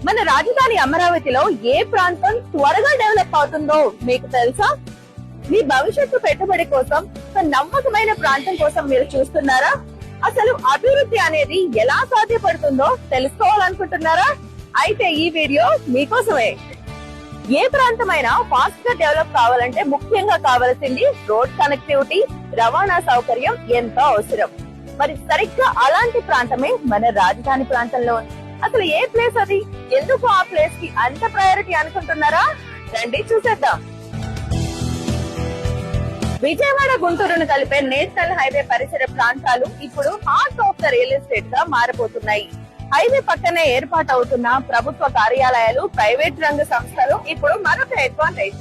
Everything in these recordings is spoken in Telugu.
మన రాజధాని అమరావతిలో ఏ ప్రాంతం త్వరగా డెవలప్ అవుతుందో మీకు తెలుసా? మీ భవిష్యత్తు పెట్టుబడి కోసం ఒక నమ్మకమైన ప్రాంతం కోసం మీరు చూస్తున్నారా? అసలు అభివృద్ధి అనేది ఎలా సాధ్యపడుతుందో తెలుసుకోవాలనుకుంటున్నారా? అయితే ఈ వీడియో మీకోసమే. ఏ ప్రాంతమైనా ఫాస్ట్ గా డెవలప్ కావాలంటే ముఖ్యంగా కావాల్సింది రోడ్ కనెక్టివిటీ, రవాణా సౌకర్యం ఎంతో అవసరం. మరి సరిగ్గా అలాంటి ప్రాంతమే మన రాజధాని ప్రాంతంలో ఉంది. అసలు ఏ ప్లేస్ అది? ఎందుకు ఆ ప్లేస్ కి అంత ప్రయారిటీ అనుకుంటున్నారా? రండి చూసేద్దాం. విజయవాడ గుంటూరును కలిపే నేషనల్ హైవే పరిసర ప్రాంతాలు ఇప్పుడు heart of the real estate గా మారిపోతున్నాయి. హైవే పక్కనే ఏర్పాటు అవుతున్న ప్రభుత్వ కార్యాలయాలు, ప్రైవేట్ రంగ సంస్థలు ఇప్పుడు మరొక అడ్వాంటేజ్.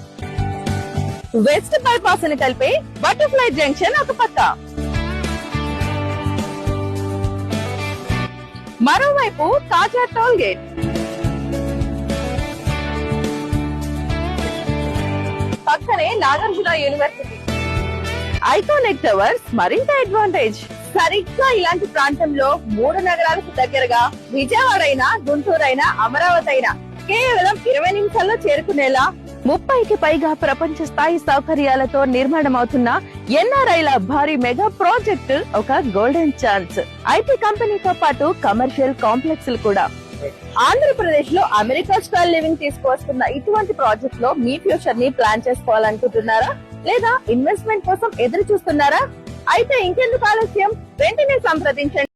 వెస్ట్ బైపాస్ ని కలిపే బటర్ఫ్లై జంక్షన్ ఒక పక్క, మరోవైపు తాజా టోల్ గేట్. పక్కనే నాగార్జున యూనివర్సిటీ, ఐకానిక్ టవర్స్ మరింత అడ్వాంటేజ్. సరిగ్గా ఇలాంటి ప్రాంతంలో 3 నగరాలకు దగ్గరగా విజయవాడ అయినా, గుంటూరు అయినా, అమరావతి అయినా కేవలం 20 నిమిషాల్లో చేరుకునేలా 30కి పైగా ప్రపంచ స్థాయి సౌకర్యాలతో నిర్మాణం అవుతున్న ఎన్ఆర్ఐల భారీ మెగా ప్రాజెక్ట్ ఒక గోల్డెన్ ఛాన్స్. ఐటీ కంపెనీతో పాటు కమర్షియల్ కాంప్లెక్స్ కూడా. ఆంధ్రప్రదేశ్ లో అమెరికా స్టైల్ లివింగ్ తీసుకువస్తున్న ఇటువంటి ప్రాజెక్ట్ లో మీ ఫ్యూచర్ ని ప్లాన్ చేసుకోవాలనుకుంటున్నారా? లేదా ఇన్వెస్ట్మెంట్ కోసం ఎదురు చూస్తున్నారా? అయితే ఇంకెందుకు ఆలస్యం, వెంటనే సంప్రదించండి.